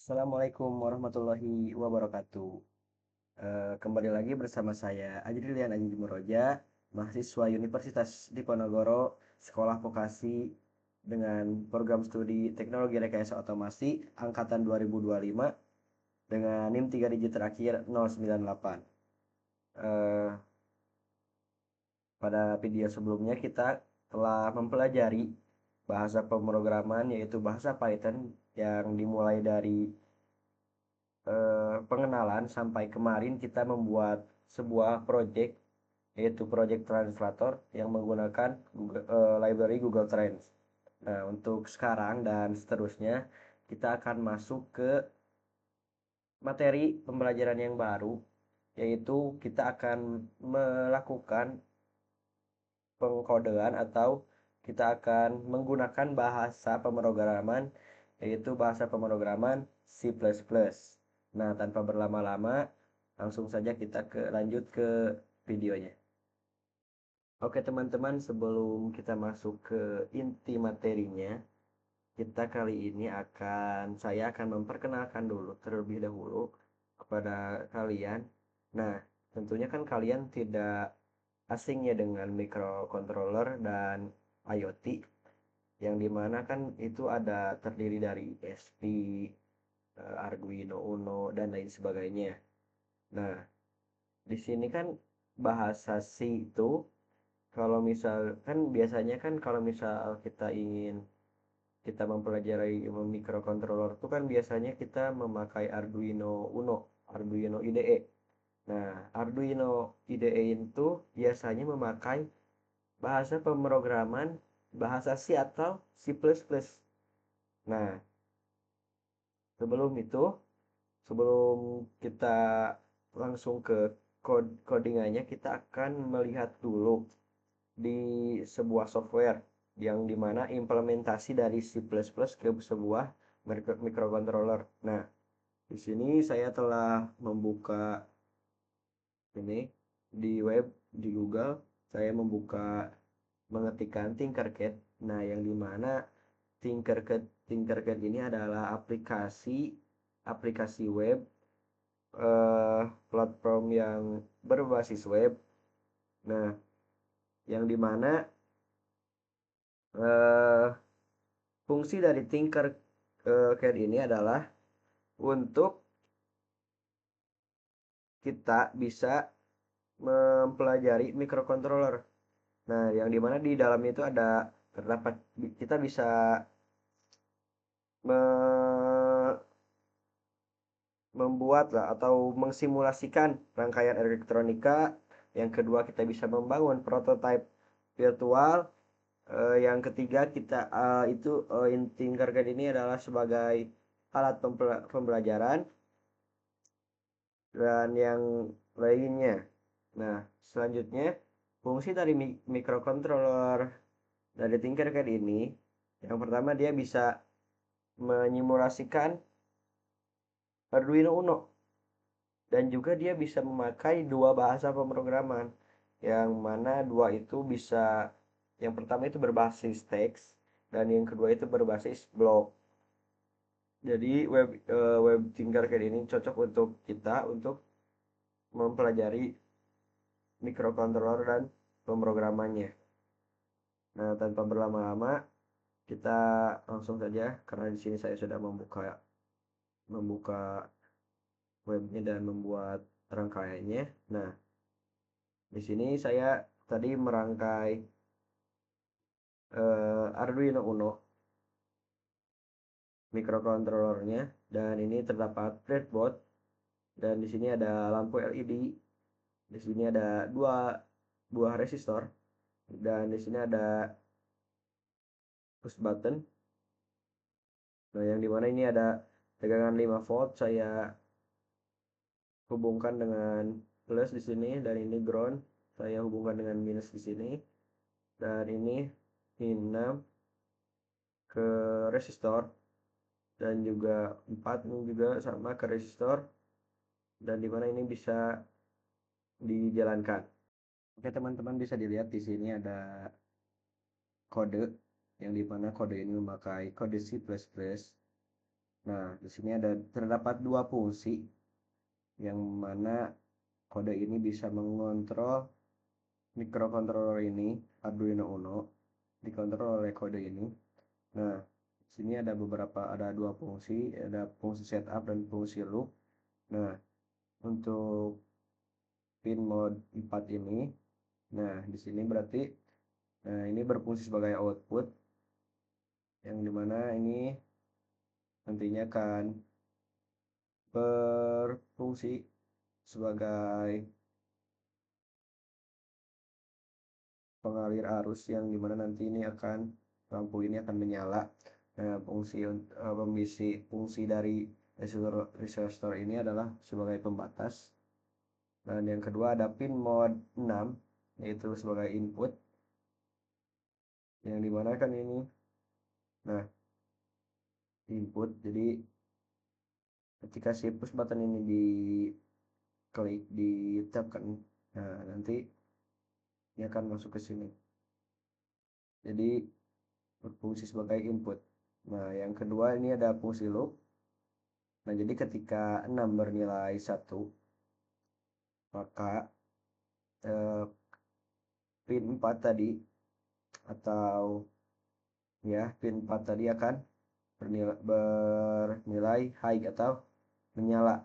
Assalamualaikum warahmatullahi wabarakatuh. Kembali lagi bersama saya Ajrilian Aji Muroja, mahasiswa Universitas Diponegoro, Sekolah Vokasi dengan program studi Teknologi Rekayasa Otomasi angkatan 2025 dengan NIM 3 digit terakhir 098. Eh, Pada video sebelumnya kita telah mempelajari bahasa pemrograman yaitu bahasa Python yang dimulai dari pengenalan sampai kemarin kita membuat sebuah project yaitu project translator yang menggunakan library Google Trends. Nah, untuk sekarang dan seterusnya kita akan masuk ke materi pembelajaran yang baru, yaitu kita akan melakukan pengkodean atau kita akan menggunakan bahasa pemrograman yaitu bahasa pemrograman C++. Nah, tanpa berlama-lama, langsung saja kita lanjut ke videonya. Oke teman-teman, sebelum kita masuk ke inti materinya, saya akan memperkenalkan dulu terlebih dahulu kepada kalian. Nah, tentunya kan kalian tidak asing ya dengan microcontroller dan IoT, yang dimana kan itu ada terdiri dari SP, Arduino Uno, dan lain sebagainya. Nah, di sini kan bahasa C itu, kalau misal kan biasanya kan kalau misal kita mempelajari microcontroller itu kan biasanya kita memakai Arduino Uno, Arduino IDE. Nah, Arduino IDE itu biasanya memakai bahasa pemrograman bahasa C atau C++. Nah, sebelum itu, sebelum kita langsung ke codingannya, kita akan melihat dulu di sebuah software yang dimana implementasi dari C++ ke sebuah microcontroller. Nah, di sini saya telah membuka ini di web di Google. Saya mengetikkan Tinkercad. Nah, yang dimana Tinkercad ini adalah aplikasi web, platform yang berbasis web. Nah, yang dimana eh, fungsi dari Tinkercad ini adalah untuk kita bisa mempelajari microcontroller. Nah, yang dimana di dalamnya itu terdapat kita bisa me- membuat lah atau mengsimulasikan rangkaian elektronika. Yang kedua, kita bisa membangun prototipe virtual. Yang ketiga, Tinkercad ini adalah sebagai alat pembelajaran dan yang lainnya. Nah, selanjutnya fungsi dari microcontroller dari Tinkercad ini, yang pertama dia bisa menyimulasikan Arduino Uno, dan juga dia bisa memakai dua bahasa pemrograman, yang mana dua itu yang pertama itu berbasis teks dan yang kedua itu berbasis blok. Jadi web Tinkercad ini cocok untuk kita untuk mempelajari microcontroller dan pemrogramannya. Nah, tanpa berlama-lama, kita langsung saja karena di sini saya sudah membuka webnya dan membuat rangkaiannya. Nah, di sini saya tadi merangkai Arduino Uno microcontrollernya, dan ini terdapat breadboard, dan di sini ada lampu LED, di sini ada dua buah resistor, dan di sini ada push button. Nah, yang dimana ini ada tegangan 5 volt, saya hubungkan dengan plus di sini, dan ini ground, saya hubungkan dengan minus di sini, dan ini pin 6 ke resistor, dan juga 4 ini juga sama ke resistor, dan dimana ini bisa dijalankan. Oke teman-teman, bisa dilihat di sini ada kode, yang dimana kode ini memakai kode C++. Nah, di sini terdapat dua fungsi yang mana kode ini bisa mengontrol microcontroller ini, Arduino Uno, dikontrol oleh kode ini. Nah, di sini ada dua fungsi, ada fungsi setup dan fungsi loop. Nah, untuk pin mode 4 ini, nah di sini berarti ini berfungsi sebagai output yang dimana ini nantinya akan berfungsi sebagai pengalir arus yang dimana nanti ini lampu ini akan menyala. Nah, fungsi dari resistor ini adalah sebagai pembatas. Dan yang kedua ada pin mode 6 yaitu sebagai input yang dimana kan ini. Nah, input jadi ketika si push button ini ditekan, nah nanti dia akan masuk ke sini. Jadi berfungsi sebagai input. Nah, yang kedua ini ada fungsi loop. Nah, jadi ketika 6 bernilai 1, maka eh, pin 4 tadi atau ya pin 4 tadi akan bernilai high atau menyala,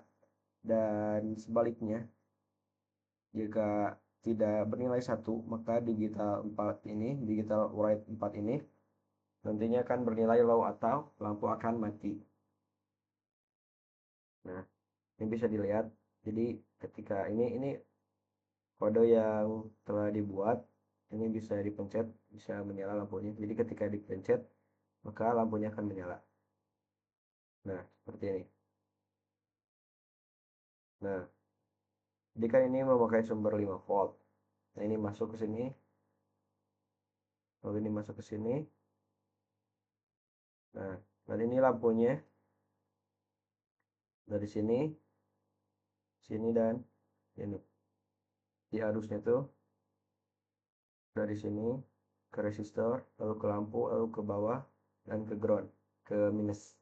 dan sebaliknya jika tidak bernilai 1 maka digital write 4 ini nantinya akan bernilai low atau lampu akan mati. Nah, ini bisa dilihat. Jadi ketika ini kode yang telah dibuat, ini bisa dipencet, bisa menyala lampunya. Jadi ketika dipencet maka lampunya akan menyala. Nah, seperti ini. Nah, jadi kan ini memakai sumber 5 volt. Nah, ini masuk ke sini, lalu ini masuk ke sini. Nah, dan ini lampunya dari sini, sini dan ini. Di arusnya tuh dari sini ke resistor, lalu ke lampu, lalu ke bawah dan ke ground, ke minus.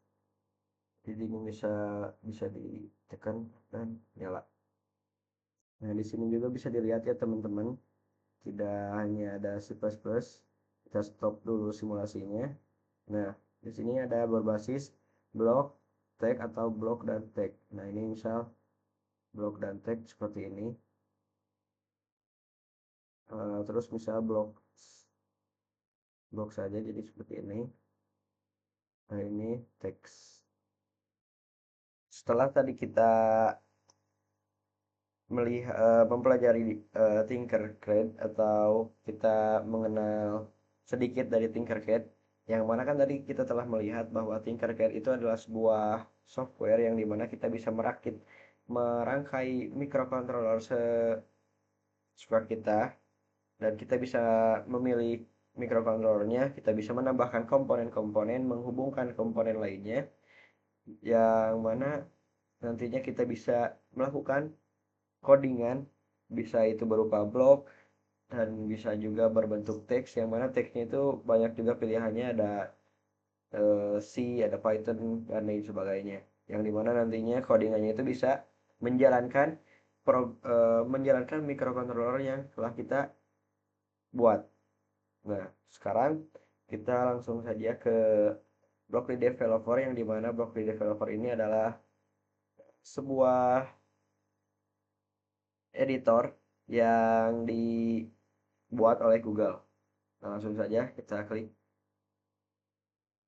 Jadi ini bisa bisa ditekan dan nyala. Nah, di sini juga bisa dilihat ya teman-teman, tidak hanya ada C++. Kita stop dulu simulasinya. Nah, di sini ada berbasis blok, tag atau blok dan tag. Nah, ini misal blok dan tag seperti ini. Terus misal blok saja jadi seperti ini. Nah, ini teks. Setelah tadi kita mempelajari Tinkercad atau kita mengenal sedikit dari Tinkercad, yang mana kan tadi kita telah melihat bahwa Tinkercad itu adalah sebuah software yang dimana kita bisa merangkai microcontroller sesuka kita, dan kita bisa memilih microcontrollernya, kita bisa menambahkan komponen-komponen, menghubungkan komponen lainnya, yang mana nantinya kita bisa melakukan codingan, bisa itu berupa blok dan bisa juga berbentuk teks, yang mana teksnya itu banyak juga pilihannya, ada C, ada Python dan lain sebagainya, yang dimana nantinya codingannya itu bisa menjalankan menjalankan microcontroller yang telah kita buat. Nah, sekarang kita langsung saja ke Blockly Developer, yang dimana Blockly Developer ini adalah sebuah editor yang dibuat oleh Google. Nah, langsung saja kita klik.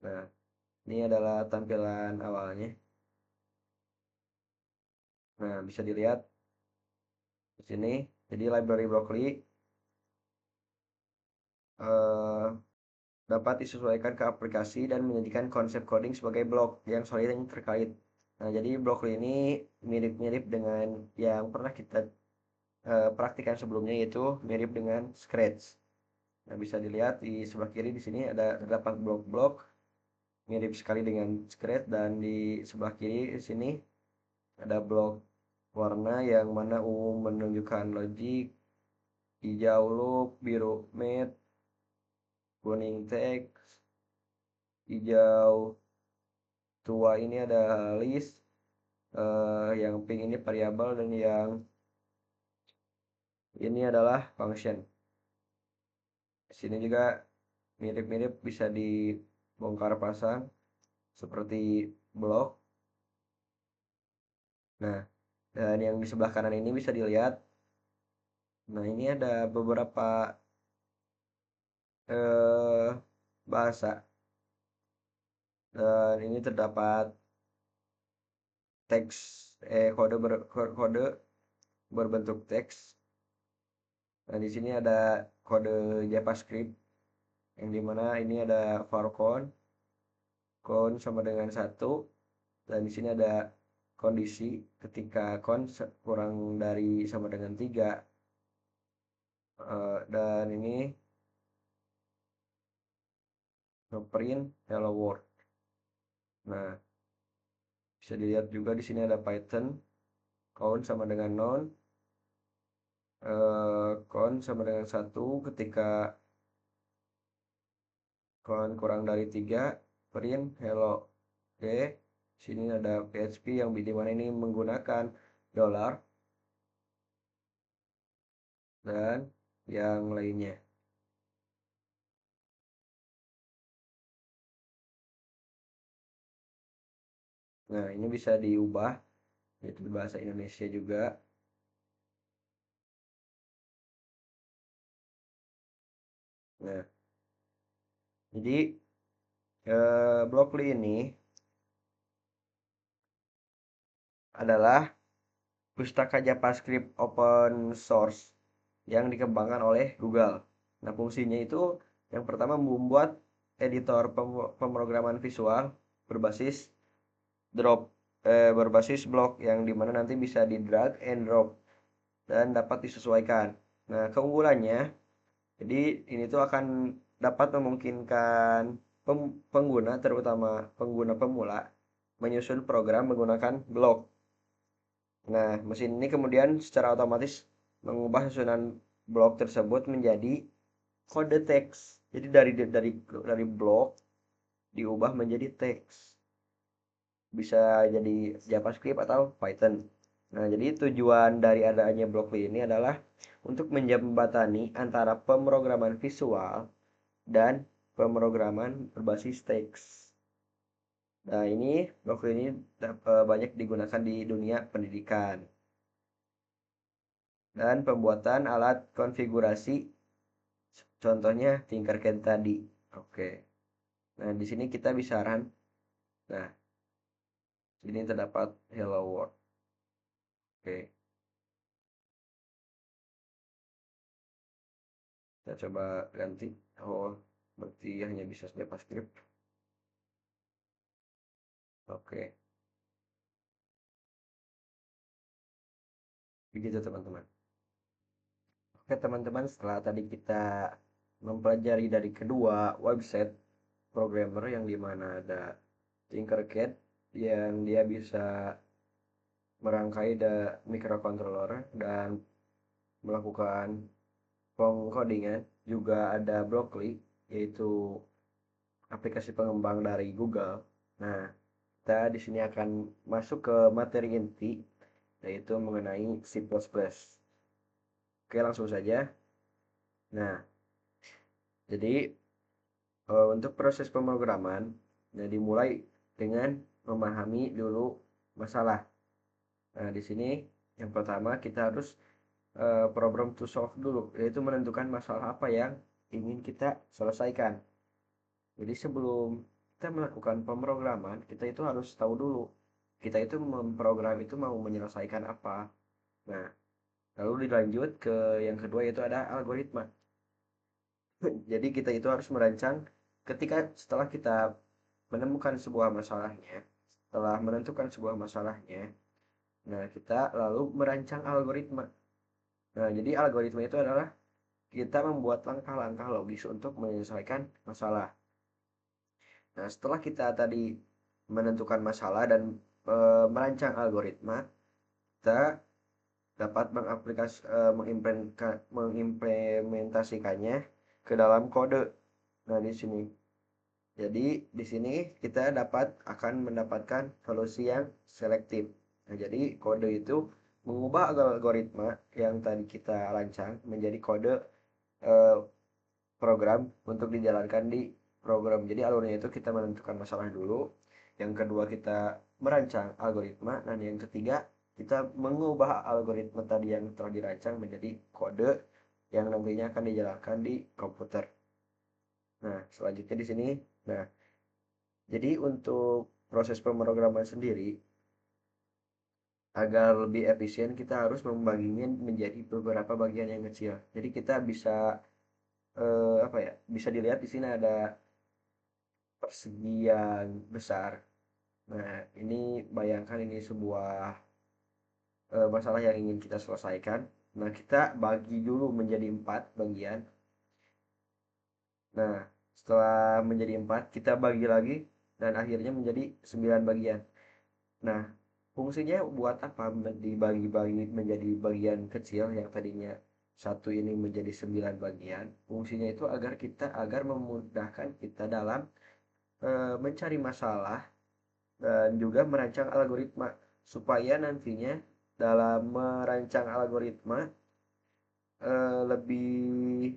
Nah, ini adalah tampilan awalnya. Nah, bisa dilihat di sini. Jadi library Blockly eh, dapat disesuaikan ke aplikasi dan menjadikan konsep coding sebagai blok yang solid dan terkait. Nah, jadi Blockly ini mirip-mirip dengan yang pernah kita praktikan sebelumnya, yaitu mirip dengan Scratch. Nah, bisa dilihat di sebelah kiri di sini ada terdapat blok-blok mirip sekali dengan Scratch, dan di sebelah kiri di sini ada blok warna yang mana umum menunjukkan logic, hijau loop, biru math, kuning text, hijau tua ini ada list, yang pink ini variabel, dan yang ini adalah function. Di sini juga mirip-mirip bisa dibongkar pasang seperti blok. Nah, dan yang di sebelah kanan ini bisa dilihat. Nah, ini ada beberapa eh, bahasa, dan ini terdapat teks kode berbentuk teks. Nah, di sini ada kode JavaScript yang dimana ini ada var count sama dengan 1, dan di sini ada kondisi ketika count kurang dari sama dengan 3. Dan ini ngeprint hello world. Nah, bisa dilihat juga di sini ada Python count sama dengan none, count sama dengan 1 ketika count kurang dari 3, print hello. Oke, sini ada PHP yang di mana ini menggunakan dollar dan yang lainnya. Nah, ini bisa diubah yaitu bahasa Indonesia juga. Nah, jadi Blockly ini adalah pustaka JavaScript open source yang dikembangkan oleh Google. Nah, fungsinya itu yang pertama membuat editor pemrograman visual berbasis drop berbasis blok yang dimana nanti bisa di drag and drop dan dapat disesuaikan. Nah, keunggulannya, jadi ini tuh akan dapat memungkinkan pengguna, terutama pengguna pemula, menyusun program menggunakan blok. Nah, mesin ini kemudian secara otomatis mengubah susunan blok tersebut menjadi kode teks. Jadi dari blok diubah menjadi teks. Bisa jadi JavaScript atau Python. Nah, jadi tujuan dari adanya Blockly ini adalah untuk menjembatani antara pemrograman visual dan pemrograman berbasis teks. Nah, ini Blockly ini banyak digunakan di dunia pendidikan dan pembuatan alat konfigurasi, contohnya Tinkercad tadi. Oke. Nah, di sini kita bisa run. Nah, sini terdapat hello world. Oke. Kita coba ganti. Oh, berarti hanya bisa JavaScript. Oke, begitu teman-teman. Oke teman-teman, setelah tadi kita mempelajari dari kedua website programmer yang dimana ada Tinkercad yang dia bisa merangkai microcontroller dan melakukan pengkodingan, juga ada Blockly yaitu aplikasi pengembang dari Google. Nah, kita di sini akan masuk ke materi inti yaitu mengenai C++. Oke, langsung saja. Nah, jadi untuk proses pemrograman, nah dimulai dengan memahami dulu masalah. Nah, di sini yang pertama kita harus problem to solve dulu, yaitu menentukan masalah apa yang ingin kita selesaikan. Jadi sebelum kita melakukan pemrograman, kita itu harus tahu dulu kita itu memprogram itu mau menyelesaikan apa. Nah, lalu dilanjut ke yang kedua yaitu ada algoritma. Jadi kita itu harus merancang setelah kita menemukan sebuah masalahnya, setelah menentukan sebuah masalahnya, nah kita lalu merancang algoritma. Nah, jadi algoritma itu adalah kita membuat langkah-langkah logis untuk menyelesaikan masalah. Nah, setelah kita tadi menentukan masalah dan merancang algoritma, kita dapat mengimplementasikannya ke dalam kode. Nah, di sini. Jadi di sini kita akan mendapatkan solusi yang selektif. Nah, jadi kode itu mengubah algoritma yang tadi kita rancang menjadi kode eh, program untuk dijalankan di program. Jadi alurnya itu kita menentukan masalah dulu. Yang kedua kita merancang algoritma. Dan yang ketiga kita mengubah algoritma tadi yang telah dirancang menjadi kode yang nantinya akan dijalankan di komputer. Nah, selanjutnya di sini, nah, jadi untuk proses pemrograman sendiri, agar lebih efisien kita harus membaginya menjadi beberapa bagian yang kecil. Jadi kita bisa apa ya? Bisa dilihat di sini ada persegi yang besar. Nah, ini bayangkan ini sebuah masalah yang ingin kita selesaikan. Nah, kita bagi dulu menjadi 4 bagian. Nah, setelah menjadi 4, kita bagi lagi dan akhirnya menjadi 9 bagian. Nah, fungsinya buat apa dibagi-bagi menjadi bagian kecil yang tadinya satu ini menjadi 9 bagian? Fungsinya itu agar memudahkan kita dalam mencari masalah dan juga merancang algoritma supaya nantinya dalam merancang algoritma lebih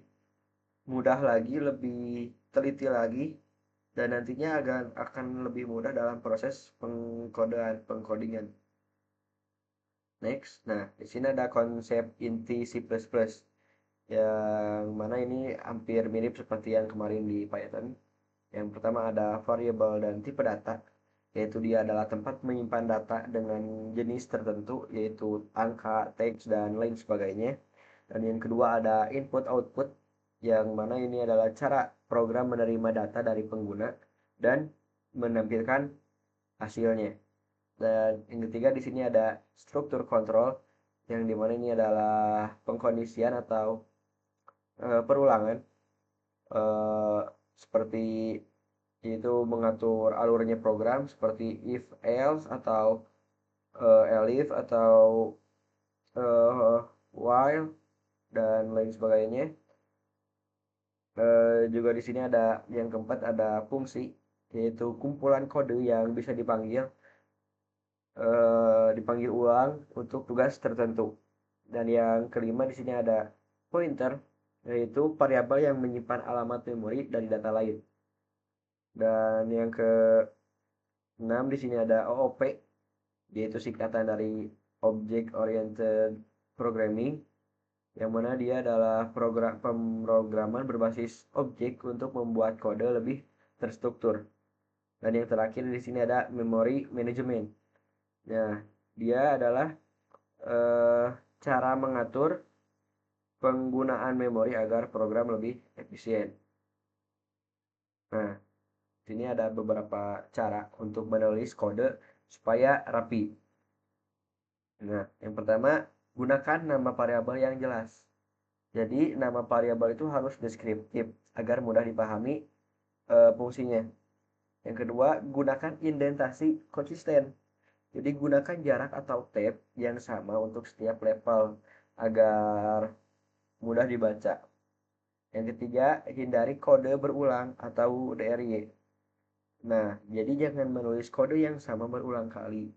mudah lagi, lebih teliti lagi dan nantinya akan lebih mudah dalam proses pengkodingan. Next, nah di sini ada konsep inti C++ yang mana ini hampir mirip seperti yang kemarin di Python. Yang pertama ada variabel dan tipe data, yaitu dia adalah tempat menyimpan data dengan jenis tertentu, yaitu angka, teks, dan lain sebagainya. Dan yang kedua ada input-output, yang mana ini adalah cara program menerima data dari pengguna dan menampilkan hasilnya. Dan yang ketiga di sini ada struktur kontrol, yang dimana ini adalah pengkondisian atau perulangan, eh, seperti itu mengatur alurnya program seperti if else atau elif atau eh, while dan lain sebagainya. Juga di sini ada yang keempat ada fungsi, yaitu kumpulan kode yang bisa dipanggil ulang untuk tugas tertentu. Dan yang kelima di sini ada pointer, yaitu variabel yang menyimpan alamat memori dari data lain. Dan yang keenam di sini ada OOP, yaitu singkatan dari Object Oriented Programming, yang mana dia adalah pemrograman berbasis objek untuk membuat kode lebih terstruktur. Dan yang terakhir di sini ada Memory Management. Nah, dia adalah eh, cara mengatur penggunaan memori agar program lebih efisien. Nah, sini ada beberapa cara untuk menulis kode supaya rapi. Nah, yang pertama, gunakan nama variabel yang jelas. Jadi, nama variabel itu harus deskriptif agar mudah dipahami fungsinya. Yang kedua, gunakan indentasi konsisten. Jadi, gunakan jarak atau tab yang sama untuk setiap level agar mudah dibaca. Yang ketiga, hindari kode berulang atau DRY. Nah, jadi jangan menulis kode yang sama berulang kali,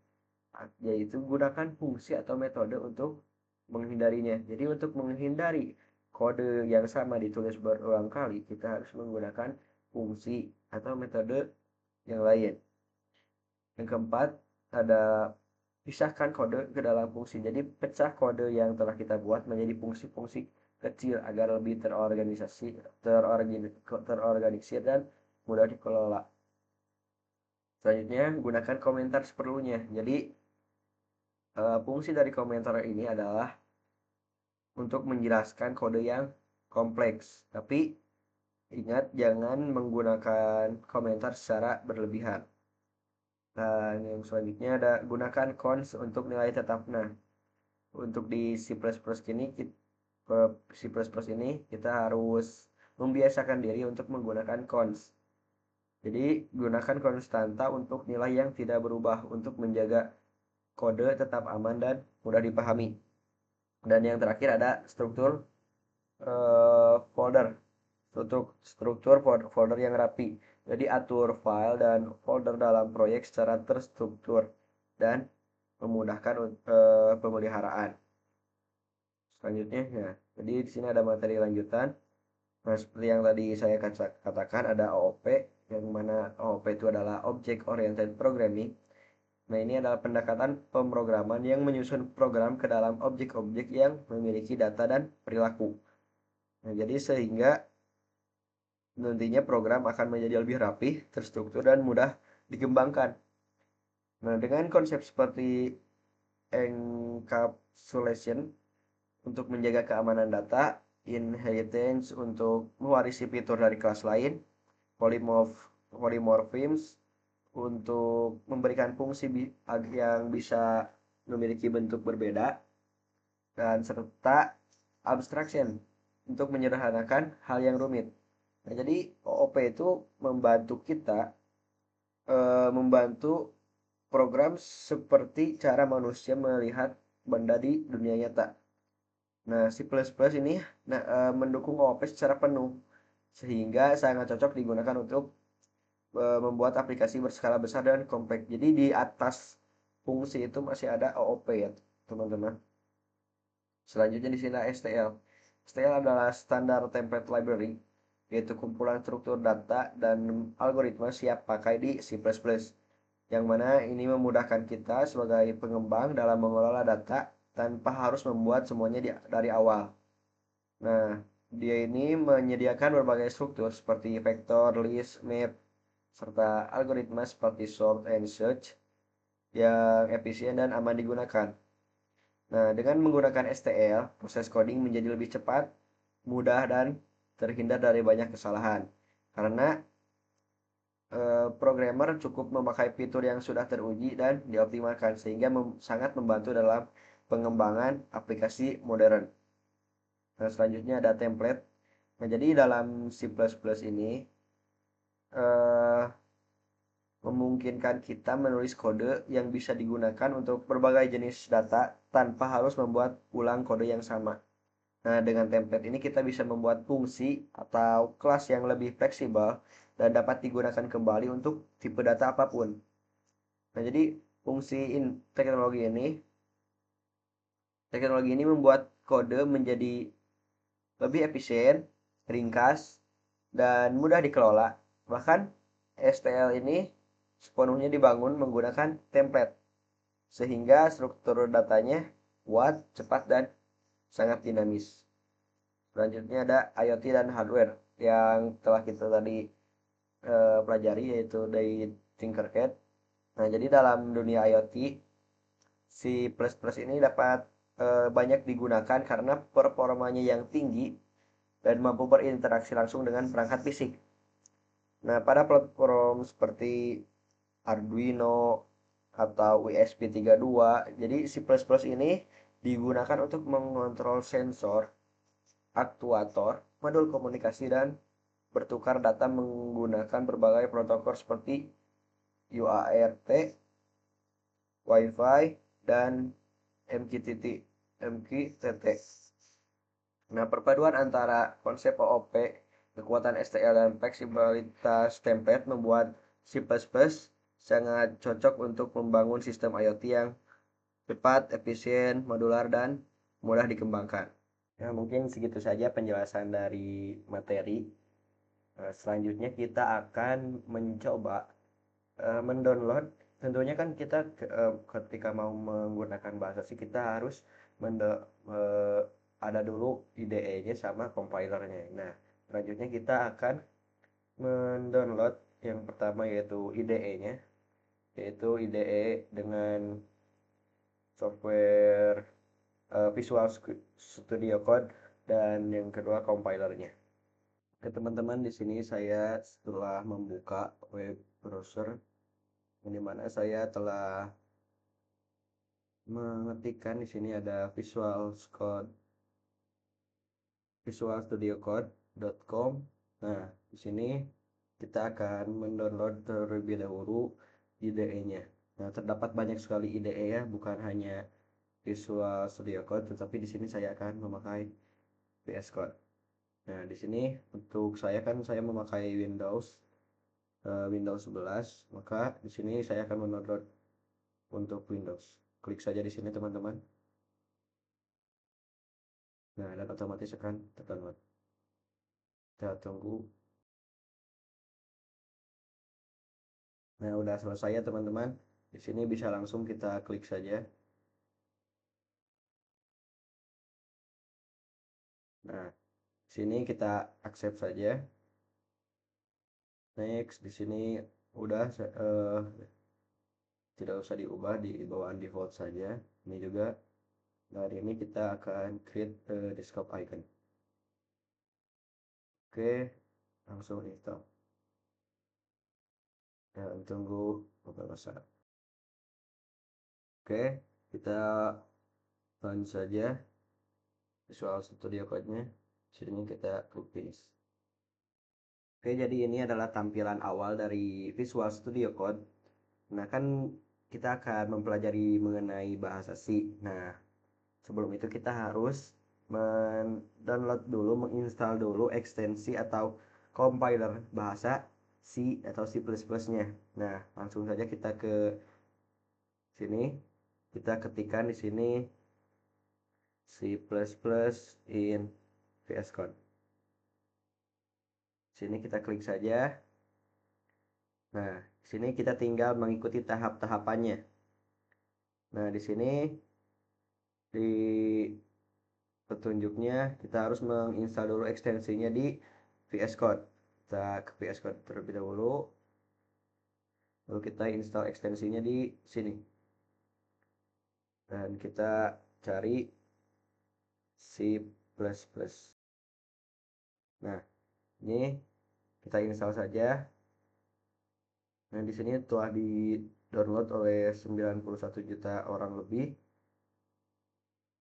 yaitu gunakan fungsi atau metode untuk menghindarinya. Jadi untuk menghindari kode yang sama ditulis berulang kali, kita harus menggunakan fungsi atau metode yang lain. Yang keempat, ada pisahkan kode ke dalam fungsi. Jadi pecah kode yang telah kita buat menjadi fungsi-fungsi kecil agar lebih terorganisir dan mudah dikelola. Selanjutnya, gunakan komentar seperlunya. Jadi fungsi dari komentar ini adalah untuk menjelaskan kode yang kompleks. Tapi ingat jangan menggunakan komentar secara berlebihan. Dan yang selanjutnya ada gunakan cons untuk nilai tetap. Nah, untuk di C++ ini kita harus membiasakan diri untuk menggunakan cons. Jadi gunakan konstanta untuk nilai yang tidak berubah untuk menjaga kode tetap aman dan mudah dipahami. Dan yang terakhir ada folder. Struktur folder yang rapi. Jadi atur file dan folder dalam proyek secara terstruktur dan memudahkan pemeliharaan. Selanjutnya ya, jadi di sini ada materi lanjutan. Nah, seperti yang tadi saya katakan ada OOP, yang mana OOP itu adalah Object Oriented Programming. Nah, ini adalah pendekatan pemrograman yang menyusun program ke dalam objek-objek yang memiliki data dan perilaku. Nah, jadi sehingga nantinya program akan menjadi lebih rapih, terstruktur, dan mudah dikembangkan. Nah, dengan konsep seperti encapsulation untuk menjaga keamanan data, inheritance untuk mewarisi fitur dari kelas lain, polymorphisms untuk memberikan fungsi yang bisa memiliki bentuk berbeda, dan serta abstraction untuk menyederhanakan hal yang rumit. Nah, jadi OOP itu membantu kita membantu program seperti cara manusia melihat benda di dunia nyata. Nah, C++ ini mendukung OOP secara penuh, sehingga sangat cocok digunakan untuk membuat aplikasi berskala besar dan kompleks. Jadi di atas fungsi itu masih ada OOP ya, teman-teman. Selanjutnya di sini STL. STL adalah standar template library, yaitu kumpulan struktur data dan algoritma siap pakai di C++, yang mana ini memudahkan kita sebagai pengembang dalam mengelola data tanpa harus membuat semuanya dari awal. Nah, dia ini menyediakan berbagai struktur seperti vektor, list, map, serta algoritma seperti sort and search yang efisien dan aman digunakan. Nah, dengan menggunakan STL, proses coding menjadi lebih cepat, mudah, dan terhindar dari banyak kesalahan. Karena programmer cukup memakai fitur yang sudah teruji dan dioptimalkan, sehingga sangat membantu dalam pengembangan aplikasi modern. Nah, selanjutnya ada template. Nah, jadi dalam C++ ini eh, memungkinkan kita menulis kode yang bisa digunakan untuk berbagai jenis data tanpa harus membuat ulang kode yang sama. Nah, dengan template ini kita bisa membuat fungsi atau kelas yang lebih fleksibel dan dapat digunakan kembali untuk tipe data apapun. Nah, jadi fungsi teknologi ini membuat kode menjadi lebih efisien, ringkas, dan mudah dikelola. Bahkan STL ini sepenuhnya dibangun menggunakan template, sehingga struktur datanya kuat, cepat, dan sangat dinamis. Selanjutnya ada IoT dan hardware yang telah kita tadi pelajari, yaitu dari Tinkercad. Nah, jadi dalam dunia IoT, C++ ini dapat banyak digunakan karena performanya yang tinggi dan mampu berinteraksi langsung dengan perangkat fisik. Nah, pada platform seperti Arduino atau ESP32, jadi C++ ini digunakan untuk mengontrol sensor, aktuator, modul komunikasi, dan bertukar data menggunakan berbagai protokol seperti UART, Wi-Fi, dan MQTT. Nah, perpaduan antara konsep OOP, kekuatan STL, dan fleksibilitas template membuat C++ sangat cocok untuk membangun sistem IoT yang cepat, efisien, modular, dan mudah dikembangkan. Ya, mungkin segitu saja penjelasan dari materi. Selanjutnya kita akan mencoba mendownload. Tentunya kan kita ketika mau menggunakan bahasa C, kita harus eh, ada dulu IDE-nya sama compilernya. Nah, selanjutnya kita akan mendownload yang pertama yaitu IDE-nya, yaitu IDE dengan software Visual Studio Code, dan yang kedua compilernya. Oke, teman-teman, di sini saya setelah membuka web browser, di mana saya telah mengetikkan di sini ada visualstudiocode.com. Nah, di sini kita akan mendownload terlebih dahulu IDE-nya. Nah, terdapat banyak sekali IDE ya, bukan hanya Visual Studio Code, tetapi di sini saya akan memakai VS Code. Nah, di sini untuk saya kan saya memakai Windows. Windows 11, maka di sini saya akan mendownload untuk Windows. Klik saja di sini teman-teman. Nah, dan otomatis akan terdownload. Kita tunggu. Nah, udah selesai ya teman-teman. Di sini bisa langsung kita klik saja. Nah, sini kita accept saja. Next, di sini udah tidak usah diubah, di bawaan default saja. Ini juga. Dari ini kita akan create desktop icon. Oke, langsung install. Dan tunggu beberapa saat. Oke, kita lanjut saja Visual Studio Code-nya. Sini kita klik finish. Oke, jadi ini adalah tampilan awal dari Visual Studio Code. Nah, kan kita akan mempelajari mengenai bahasa C. Nah, sebelum itu kita harus mendownload dulu, menginstal dulu ekstensi atau compiler bahasa C atau C++-nya. Nah, langsung saja kita ke sini. Kita ketikkan di sini C++ in VS Code. Sini kita klik saja. Nah, sini kita tinggal mengikuti tahap-tahapannya. Nah, di sini di petunjuknya kita harus menginstal dulu ekstensinya di VS Code. Kita ke VS Code terlebih dahulu. Lalu kita install ekstensinya di sini. Dan kita cari C++. Nah, ini kita install saja. Nah, di sini telah di-download oleh 91 juta orang lebih.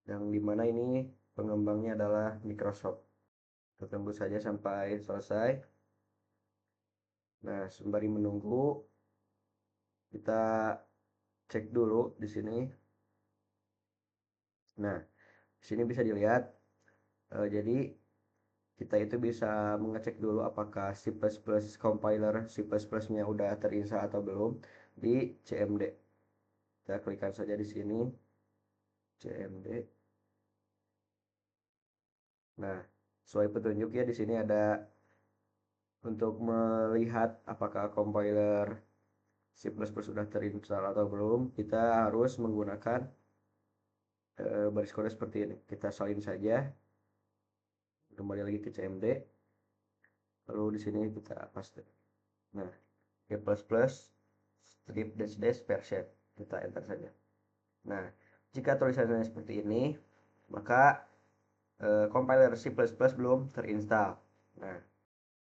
Yang dimana ini pengembangnya adalah Microsoft. Kita tunggu saja sampai selesai. Nah, sembari menunggu, kita cek dulu di sini. Nah, di sini bisa dilihat. Jadi kita itu bisa mengecek dulu apakah C++ compiler C++-nya udah terinstall atau belum di CMD. Kita klikkan saja di sini CMD. Nah, sesuai petunjuk ya di sini ada untuk melihat apakah compiler C++ sudah terinstall atau belum, kita harus menggunakan baris kode seperti ini. Kita salin saja. Kembali lagi ke CMD. Lalu di sini kita paste. Nah, G++ strip dash dash version. Kita enter saja. Nah, jika tulisannya seperti ini, maka compiler C++ belum terinstall.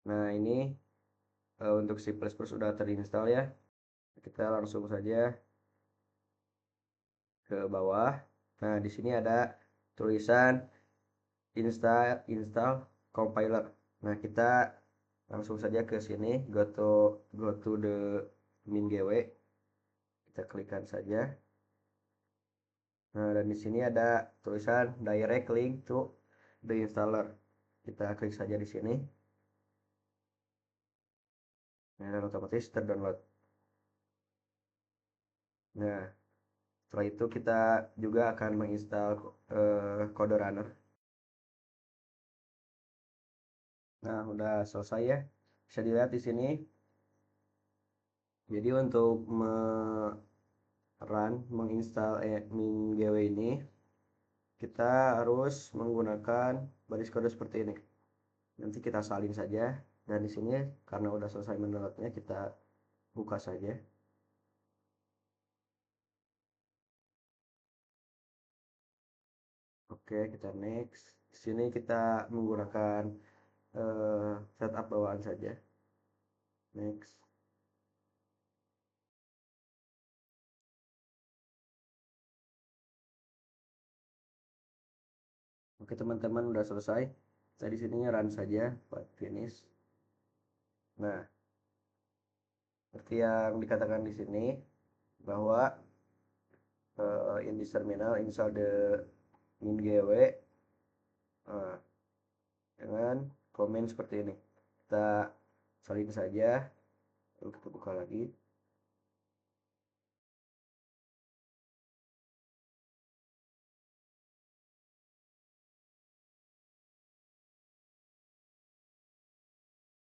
Nah, ini untuk C++ sudah terinstall ya. Kita langsung saja ke bawah. Nah, di sini ada tulisan install compiler. Nah, kita langsung saja ke sini, go to the min.gw. Kita klikkan saja. Nah, dan di sini ada tulisan direct link to the installer. Kita klik saja di sini. Nah, dan otomatis terdownload. Nah, setelah itu kita juga akan menginstal Code Runner. Nah, udah selesai ya. Bisa dilihat di sini. Jadi untuk menginstal min.gw ini, kita harus menggunakan baris kode seperti ini. Nanti kita salin saja. Dan di sini karena udah selesai mendownloadnya, kita buka saja. Oke, kita next. Di sini kita menggunakan setup bawaan saja. Next. Oke, teman-teman udah selesai. Saya di sini run saja buat finish. Nah, seperti yang dikatakan di sini bahwa in this terminal install the min.gw dengan komen seperti ini. Kita salin saja. Lalu kita buka lagi.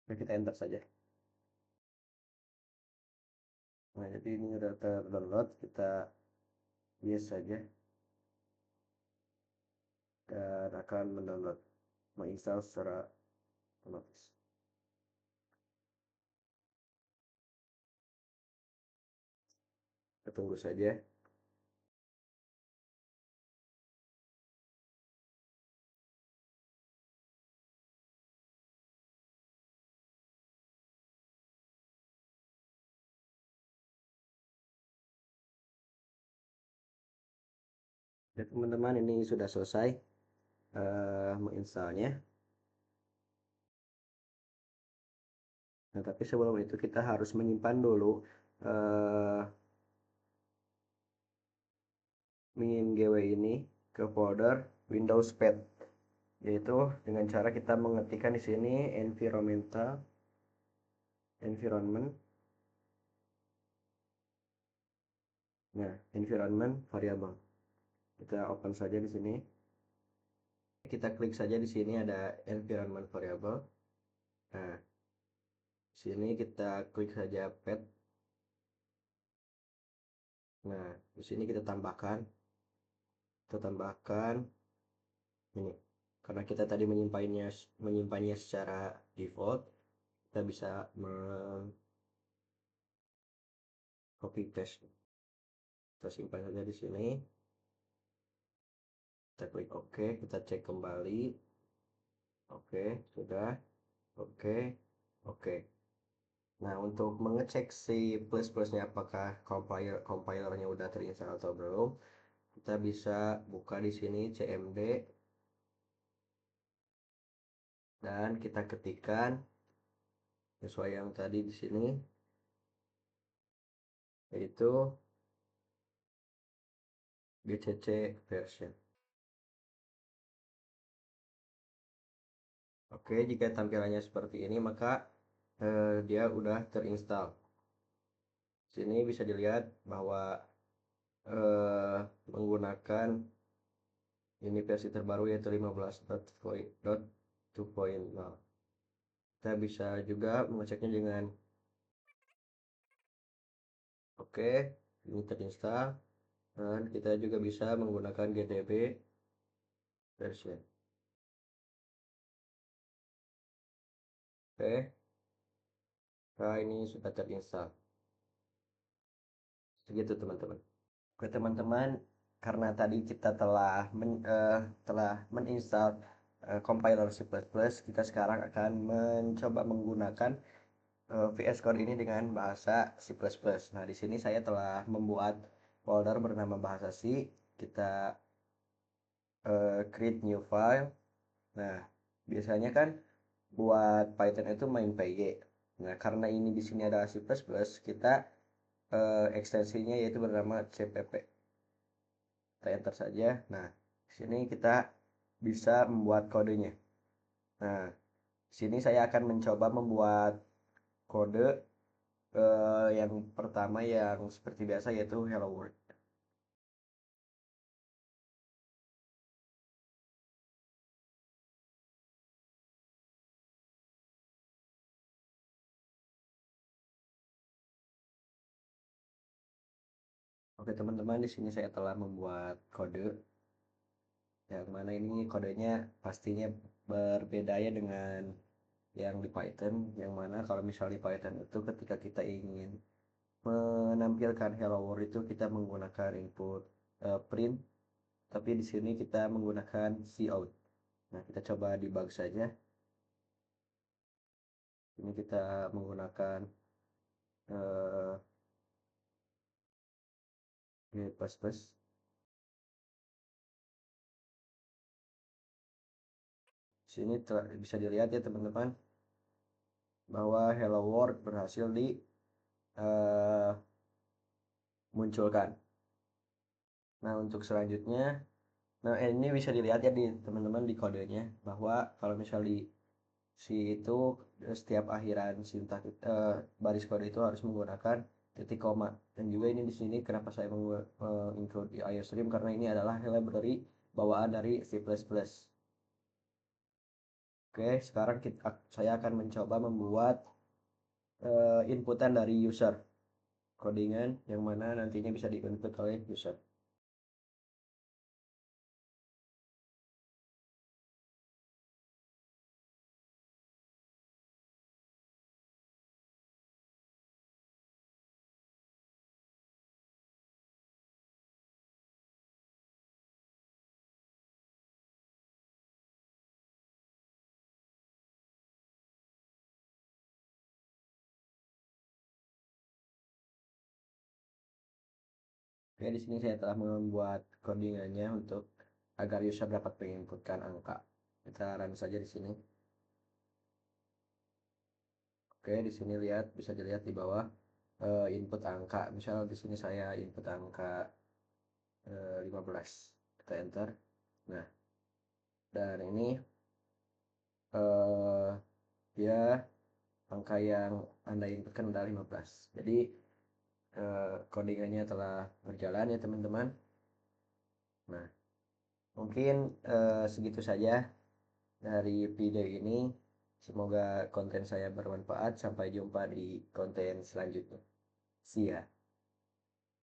Nah, kita enter saja. Nah, jadi ini udah terdownload, kita yes saja dan akan mendownload, menginstal secara otomatis. Kita tunggu saja. Ya teman-teman, ini sudah selesai menginstalnya. Nah, tapi sebelum itu kita harus menyimpan dulu eh, min.gw ini ke folder Windows Pad, yaitu dengan cara kita mengetikkan di sini environment. Nah, environment variable. Kita open saja di sini. Kita klik saja di sini ada environment variable. Nah, di sini kita klik saja pad. Nah, di sini kita tambahkan ini. Karena kita tadi menyimpannya secara default, kita bisa copy paste. Kita simpan saja di sini. Kita klik OK, kita cek kembali. Oke, sudah. Oke, oke. Nah, untuk mengecek si plus-plusnya apakah compilernya udah terinstall atau belum, kita bisa buka di sini cmd dan kita ketikkan sesuai yang tadi di sini, yaitu gcc version. Oke, jika tampilannya seperti ini maka dia udah terinstall. Sini bisa dilihat bahwa menggunakan ini versi terbaru yaitu 15.2.0. Kita bisa juga mengeceknya dengan oke, ini terinstall, dan kita juga bisa menggunakan gdb version. Oke, nah ini sudah terinstall. Segitu teman-teman. Oke teman-teman, karena tadi kita telah meninstall compiler C++, kita sekarang akan mencoba menggunakan VS Code ini dengan bahasa C++. Nah, di sini saya telah membuat folder bernama bahasa C. Kita create new file. Nah, biasanya kan buat Python itu main py. Nah, karena ini di sini ada C++, kita ekstensinya yaitu bernama cpp. Kita enter saja. Nah, di sini kita bisa membuat kodenya. Nah, di sini saya akan mencoba membuat kode yang pertama yang seperti biasa yaitu hello world. Oke teman-teman, di sini saya telah membuat kode yang mana ini kodenya pastinya berbeda ya dengan yang di Python, yang mana kalau misal di Python itu ketika kita ingin menampilkan hello world itu kita menggunakan input print, tapi di sini kita menggunakan cout. Nah, kita coba debug saja. Ini kita menggunakan uh, plus. Sini bisa dilihat ya teman-teman bahwa hello world berhasil dimunculkan. Nah, untuk selanjutnya, nah ini bisa dilihat ya di teman-teman di kodenya bahwa kalau misal di si itu setiap akhiran baris kode itu harus menggunakan titik koma. Dan juga ini di sini kenapa saya include di IOStream karena ini adalah library bawaan dari C++. Oke, sekarang saya akan mencoba membuat inputan dari user, codingan yang mana nantinya bisa diinput oleh user. Oke, di sini saya telah membuat codingannya untuk agar user dapat menginputkan angka. Kita run saja di sini. Oke, di sini bisa dilihat di bawah input angka. Misal di sini saya input angka 15. Kita enter. Nah, dan ini eh dia angka yang Anda inputkan adalah 15. Jadi codingannya telah berjalan ya teman-teman. Nah, mungkin segitu saja dari video ini. Semoga konten saya bermanfaat. Sampai jumpa di konten selanjutnya. See ya.